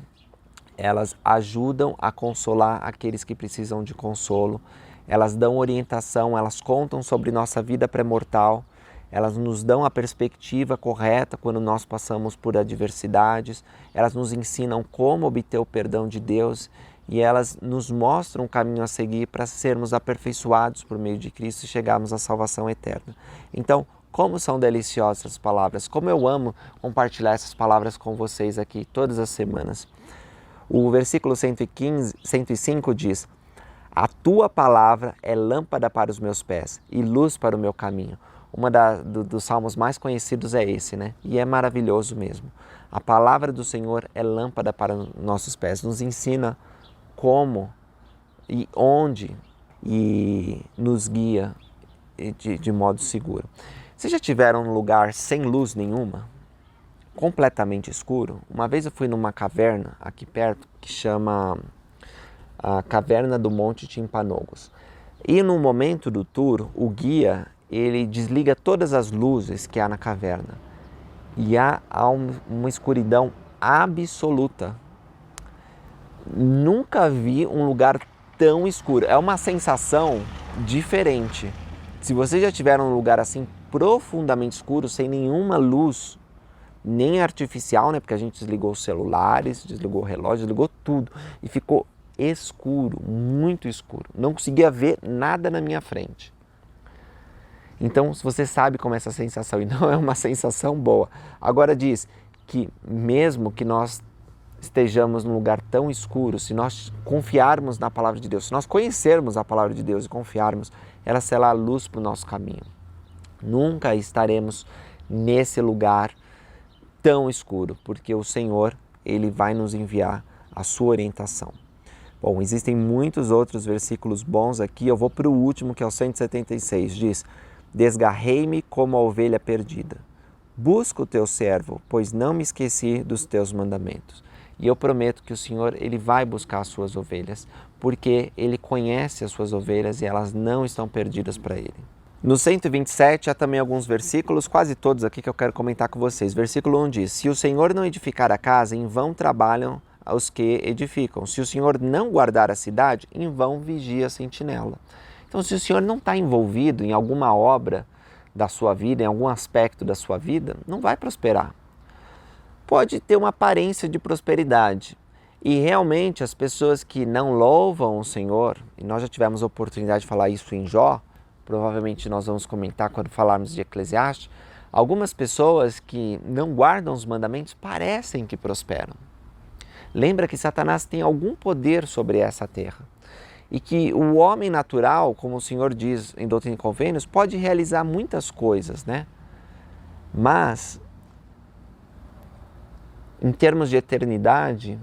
Speaker 1: elas ajudam a consolar aqueles que precisam de consolo, elas dão orientação, elas contam sobre nossa vida pré-mortal, elas nos dão a perspectiva correta quando nós passamos por adversidades, elas nos ensinam como obter o perdão de Deus e elas nos mostram o caminho a seguir para sermos aperfeiçoados por meio de Cristo e chegarmos à salvação eterna. Então, como são deliciosas essas palavras, como eu amo compartilhar essas palavras com vocês aqui todas as semanas. O versículo 105 diz: a tua palavra é lâmpada para os meus pés e luz para o meu caminho. Dos salmos mais conhecidos é esse, né? E é maravilhoso mesmo. A palavra do Senhor é lâmpada para nossos pés, nos ensina como e onde e nos guia de modo seguro. Vocês já tiveram um lugar sem luz nenhuma? Completamente escuro? Uma vez eu fui numa caverna aqui perto que chama a Caverna do Monte Timpanogos. E no momento do tour, o guia ele desliga todas as luzes que há na caverna e há uma escuridão absoluta. Nunca vi um lugar tão escuro. É uma sensação diferente. Se vocês já tiveram um lugar assim profundamente escuro, sem nenhuma luz, nem artificial, né? Porque a gente desligou os celulares, desligou o relógio, desligou tudo e ficou escuro, muito escuro. Não conseguia ver nada na minha frente. Então, se você sabe como é essa sensação, e não é uma sensação boa. Agora diz que mesmo que nós estejamos num lugar tão escuro, se nós confiarmos na palavra de Deus, se nós conhecermos a palavra de Deus e confiarmos, ela será a luz para o nosso caminho. Nunca estaremos nesse lugar tão escuro, porque o Senhor, Ele vai nos enviar a sua orientação. Bom, existem muitos outros versículos bons aqui, eu vou para o último, que é o 176, diz: desgarrei-me como a ovelha perdida. Busca o teu servo, pois não me esqueci dos teus mandamentos. E eu prometo que o Senhor, Ele vai buscar as suas ovelhas, porque Ele conhece as suas ovelhas e elas não estão perdidas para Ele. No 127 há também alguns versículos, quase todos aqui que eu quero comentar com vocês. Versículo 1 diz: se o Senhor não edificar a casa, em vão trabalham os que edificam. Se o Senhor não guardar a cidade, em vão vigia a sentinela. Então, se o Senhor não está envolvido em alguma obra da sua vida, em algum aspecto da sua vida, não vai prosperar. Pode ter uma aparência de prosperidade. E realmente as pessoas que não louvam o Senhor, e nós já tivemos a oportunidade de falar isso em Jó, provavelmente nós vamos comentar quando falarmos de Eclesiastes, algumas pessoas que não guardam os mandamentos parecem que prosperam. Lembra que Satanás tem algum poder sobre essa terra. E que o homem natural, como o Senhor diz em Doutrina e Convênios, pode realizar muitas coisas, né? Mas, em termos de eternidade,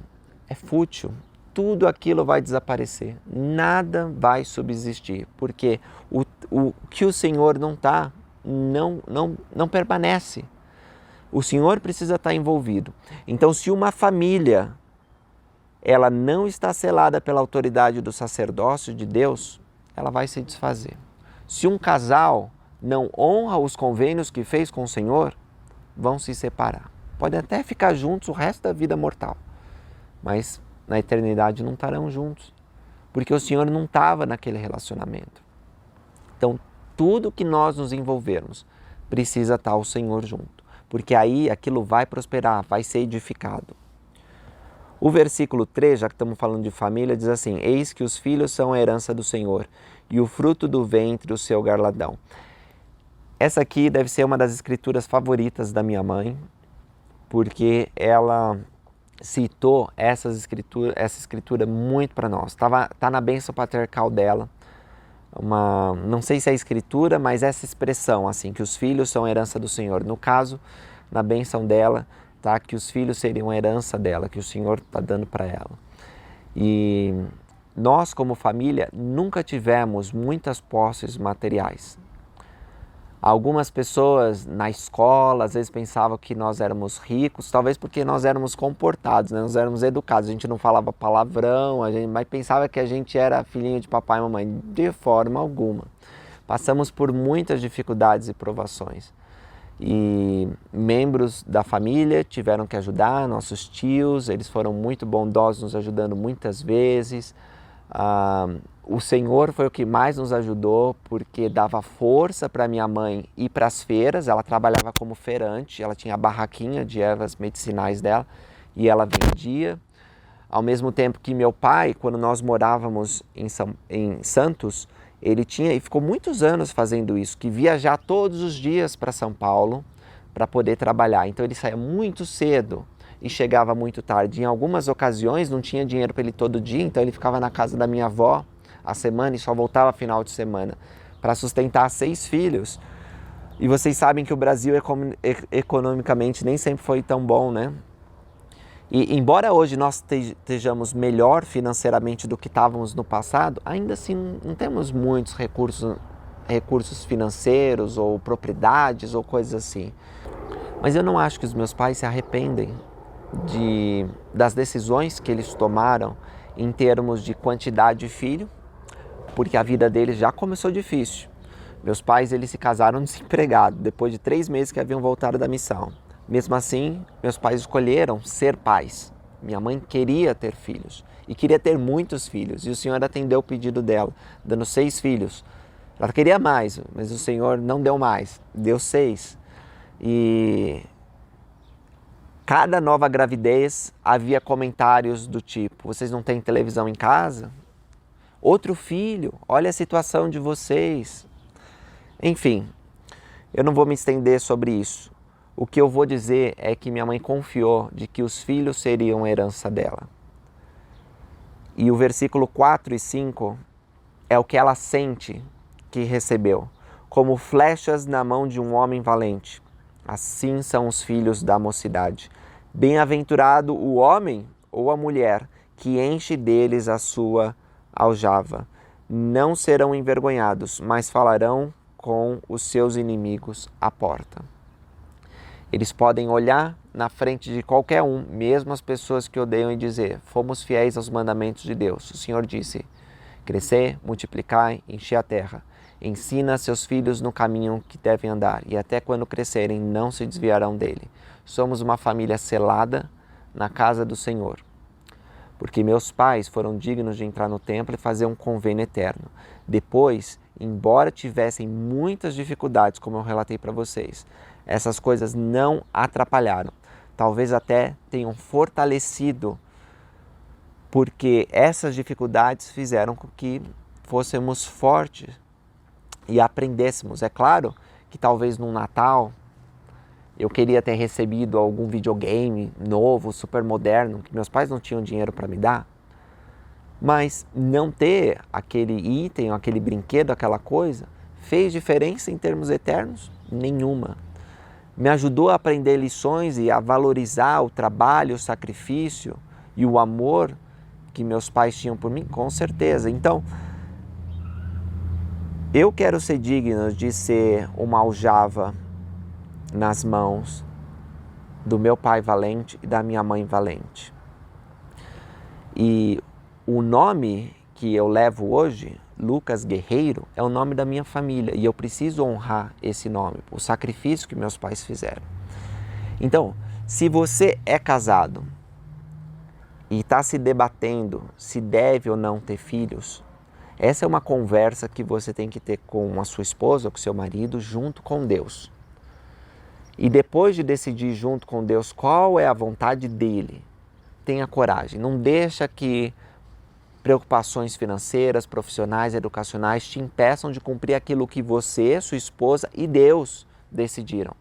Speaker 1: é fútil. tudo aquilo vai desaparecer, nada vai subsistir, porque o que o Senhor não está, não permanece. O Senhor precisa estar envolvido. Então, se uma família ela não está selada pela autoridade do sacerdócio de Deus, ela vai se desfazer. Se um casal não honra os convênios que fez com o Senhor, vão se separar. Podem até ficar juntos o resto da vida mortal, mas na eternidade não estarão juntos, porque o Senhor não estava naquele relacionamento. Então, tudo que nós nos envolvermos precisa estar o Senhor junto, porque aí aquilo vai prosperar, vai ser edificado. O versículo 3, já que estamos falando de família, diz assim: eis que os filhos são a herança do Senhor, e o fruto do ventre o seu galardão. Essa aqui deve ser uma das escrituras favoritas da minha mãe, porque ela citou essa escritura muito para nós. Tá na bênção patriarcal dela, não sei se é a escritura, mas essa expressão, assim, que os filhos são a herança do Senhor. No caso, na bênção dela, tá, que os filhos seriam a herança dela, que o Senhor está dando para ela. E nós, como família, nunca tivemos muitas posses materiais. Algumas pessoas na escola às vezes pensavam que nós éramos ricos, talvez porque nós éramos comportados, né? Nós éramos educados, a gente não falava palavrão, mas pensava que a gente era filhinho de papai e mamãe. De forma alguma. Passamos por muitas dificuldades e provações. E membros da família tiveram que ajudar, nossos tios, eles foram muito bondosos, nos ajudando muitas vezes. O Senhor foi o que mais nos ajudou, porque dava força para minha mãe ir para as feiras. Ela trabalhava como feirante, ela tinha a barraquinha de ervas medicinais dela e ela vendia. Ao mesmo tempo que meu pai, quando nós morávamos em Santos, ele tinha e ficou muitos anos fazendo isso, que viajar todos os dias para São Paulo para poder trabalhar. Então ele saía muito cedo e chegava muito tarde. Em algumas ocasiões não tinha dinheiro para ele todo dia, então ele ficava na casa da minha avó a semana e só voltava final de semana para sustentar 6 filhos. E vocês sabem que o Brasil economicamente nem sempre foi tão bom, né? E embora hoje nós estejamos melhor financeiramente do que estávamos no passado, ainda assim não temos muitos recursos financeiros ou propriedades ou coisas assim. Mas eu não acho que os meus pais se arrependem das decisões que eles tomaram em termos de quantidade de filho, porque a vida deles já começou difícil. Meus pais, eles se casaram desempregados, depois de 3 meses que haviam voltado da missão. Mesmo assim, meus pais escolheram ser pais. Minha mãe queria ter filhos, e queria ter muitos filhos, e o Senhor atendeu o pedido dela, dando 6 filhos. Ela queria mais, mas o Senhor não deu mais, deu 6. E cada nova gravidez havia comentários do tipo: vocês não têm televisão em casa? Outro filho, olha a situação de vocês. Enfim, eu não vou me estender sobre isso. O que eu vou dizer é que minha mãe confiou de que os filhos seriam a herança dela. E o versículo 4 e 5 é o que ela sente que recebeu. Como flechas na mão de um homem valente, assim são os filhos da mocidade. Bem-aventurado o homem ou a mulher que enche deles a sua aljava. Não serão envergonhados, mas falarão com os seus inimigos à porta. Eles podem olhar na frente de qualquer um, mesmo as pessoas que odeiam, e dizer: fomos fiéis aos mandamentos de Deus. O Senhor disse: crescer, multiplicai, encher a terra. Ensina seus filhos no caminho que devem andar, e até quando crescerem não se desviarão dele. Somos uma família selada na casa do Senhor, porque meus pais foram dignos de entrar no templo e fazer um convênio eterno. Depois, embora tivessem muitas dificuldades, como eu relatei para vocês, essas coisas não atrapalharam. Talvez até tenham fortalecido, porque essas dificuldades fizeram com que fôssemos fortes e aprendêssemos. É claro que talvez no Natal eu queria ter recebido algum videogame novo, super moderno, que meus pais não tinham dinheiro para me dar, mas não ter aquele item, aquele brinquedo, aquela coisa, fez diferença em termos eternos? Nenhuma. Me ajudou a aprender lições e a valorizar o trabalho, o sacrifício e o amor que meus pais tinham por mim? Com certeza. Então, eu quero ser digno de ser uma aljava nas mãos do meu pai valente e da minha mãe valente. E o nome que eu levo hoje, Lucas Guerreiro, é o nome da minha família e eu preciso honrar esse nome, o sacrifício que meus pais fizeram. Então, se você é casado e está se debatendo se deve ou não ter filhos, essa é uma conversa que você tem que ter com a sua esposa ou com seu marido junto com Deus. E depois de decidir junto com Deus qual é a vontade dele, tenha coragem. Não deixa que preocupações financeiras, profissionais, educacionais te impeçam de cumprir aquilo que você, sua esposa e Deus decidiram.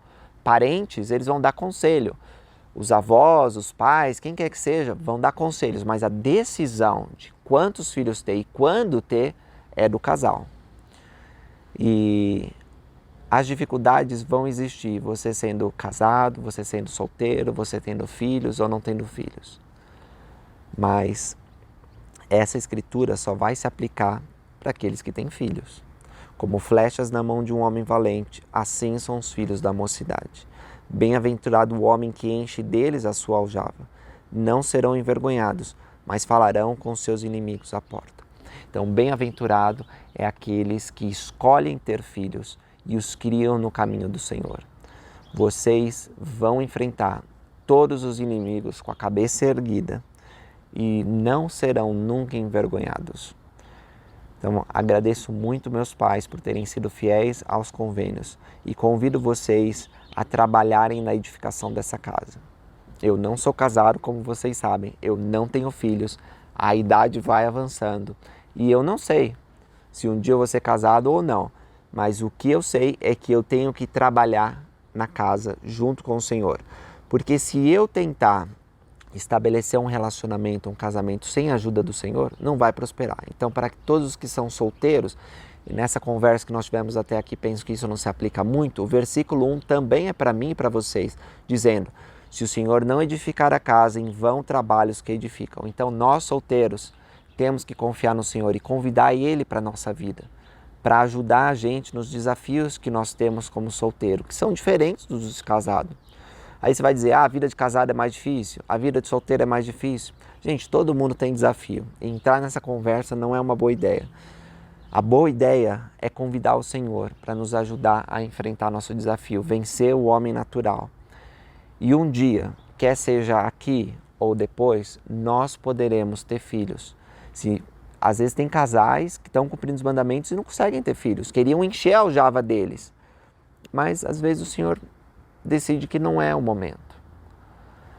Speaker 1: Parentes, eles vão dar conselho. Os avós, os pais, quem quer que seja, vão dar conselhos, mas a decisão de quantos filhos ter e quando ter é do casal. E as dificuldades vão existir, você sendo casado, você sendo solteiro, você tendo filhos ou não tendo filhos. Mas essa escritura só vai se aplicar para aqueles que têm filhos. Como flechas na mão de um homem valente, assim são os filhos da mocidade. Bem-aventurado o homem que enche deles a sua aljava. Não serão envergonhados, mas falarão com seus inimigos à porta. Então, bem-aventurado é aqueles que escolhem ter filhos e os criam no caminho do Senhor. Vocês vão enfrentar todos os inimigos com a cabeça erguida e não serão nunca envergonhados. Então, agradeço muito meus pais por terem sido fiéis aos convênios e convido vocês a trabalharem na edificação dessa casa. Eu não sou casado, como vocês sabem, eu não tenho filhos, a idade vai avançando e eu não sei se um dia eu vou ser casado ou não, mas o que eu sei é que eu tenho que trabalhar na casa junto com o Senhor, porque se eu tentar estabelecer um relacionamento, um casamento sem a ajuda do Senhor, não vai prosperar. Então, para todos os que são solteiros, e nessa conversa que nós tivemos até aqui, penso que isso não se aplica muito, o versículo 1 também é para mim e para vocês, dizendo, se o Senhor não edificar a casa, em vão trabalhos que edificam. Então, nós solteiros temos que confiar no Senhor e convidar Ele para a nossa vida, para ajudar a gente nos desafios que nós temos como solteiro, que são diferentes dos casados. Aí você vai dizer, a vida de casado é mais difícil, a vida de solteiro é mais difícil. Gente, todo mundo tem desafio. Entrar nessa conversa não é uma boa ideia. A boa ideia é convidar o Senhor para nos ajudar a enfrentar nosso desafio, vencer o homem natural. E um dia, quer seja aqui ou depois, nós poderemos ter filhos. Às vezes tem casais que estão cumprindo os mandamentos e não conseguem ter filhos, queriam encher a aljava deles. Mas às vezes o Senhor decide que não é o momento.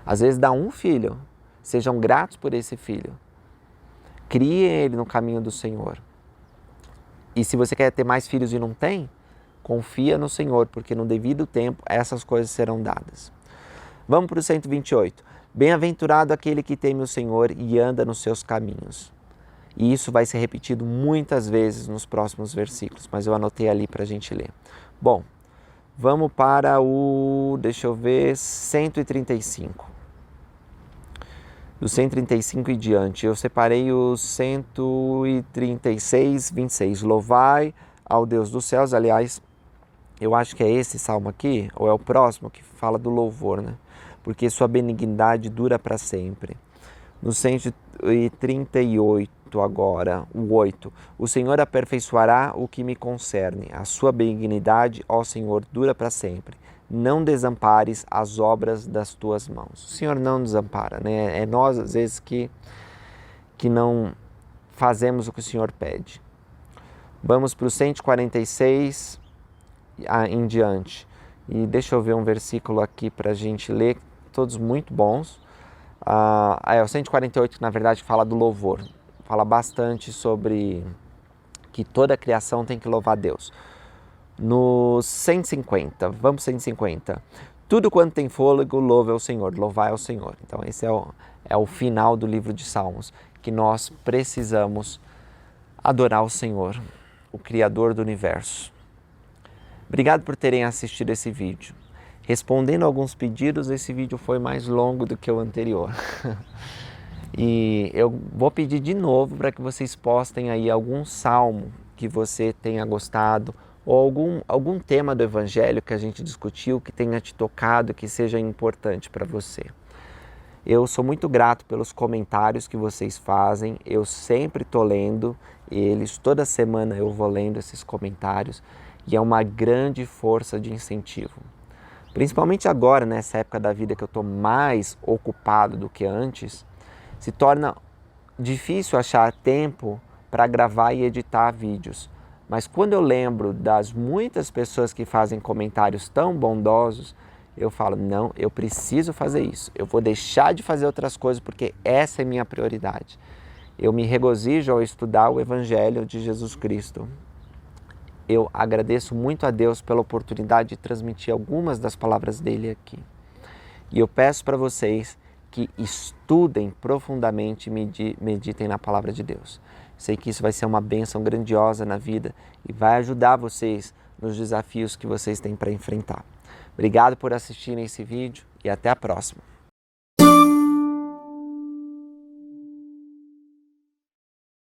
Speaker 1: Às vezes dá um filho, sejam gratos por esse filho. Criem ele no caminho do Senhor. E se você quer ter mais filhos e não tem, confia no Senhor, porque no devido tempo essas coisas serão dadas. Vamos para o 128. Bem-aventurado aquele que teme o Senhor e anda nos seus caminhos. E isso vai ser repetido muitas vezes nos próximos versículos, mas eu anotei ali para a gente ler. Bom, vamos para o, 135. Do 135 e diante, eu separei os 136, 26. Louvai ao Deus dos céus. Aliás, eu acho que é esse salmo aqui, ou é o próximo, que fala do louvor, né? Porque sua benignidade dura para sempre. No 138 agora, o 8. O Senhor aperfeiçoará o que me concerne. A sua benignidade, ó Senhor, dura para sempre. Não desampares as obras das tuas mãos. O Senhor não desampara, né? É nós, às vezes, que não fazemos o que o Senhor pede. Vamos para o 146 em diante. E deixa eu ver um versículo aqui para a gente ler, todos muito bons. O 148, que na verdade fala do louvor. Fala bastante sobre que toda a criação tem que louvar a Deus. No 150, vamos 150. Tudo quanto tem fôlego, louve ao Senhor, louvai ao Senhor. Então esse é o final do livro de Salmos, que nós precisamos adorar o Senhor, o Criador do Universo. Obrigado por terem assistido esse vídeo. Respondendo a alguns pedidos, esse vídeo foi mais longo do que o anterior. E eu vou pedir de novo para que vocês postem aí algum salmo que você tenha gostado ou algum tema do Evangelho que a gente discutiu, que tenha te tocado, que seja importante para você. Eu sou muito grato pelos comentários que vocês fazem, eu sempre estou lendo eles, toda semana eu vou lendo esses comentários e é uma grande força de incentivo. Principalmente agora, nessa época da vida que eu estou mais ocupado do que antes, se torna difícil achar tempo para gravar e editar vídeos. Mas quando eu lembro das muitas pessoas que fazem comentários tão bondosos, eu falo, não, eu preciso fazer isso. Eu vou deixar de fazer outras coisas porque essa é minha prioridade. Eu me regozijo ao estudar o Evangelho de Jesus Cristo. Eu agradeço muito a Deus pela oportunidade de transmitir algumas das palavras dele aqui. E eu peço para vocês que estudem profundamente e meditem na palavra de Deus. Sei que isso vai ser uma bênção grandiosa na vida e vai ajudar vocês nos desafios que vocês têm para enfrentar. Obrigado por assistirem esse vídeo e até a próxima.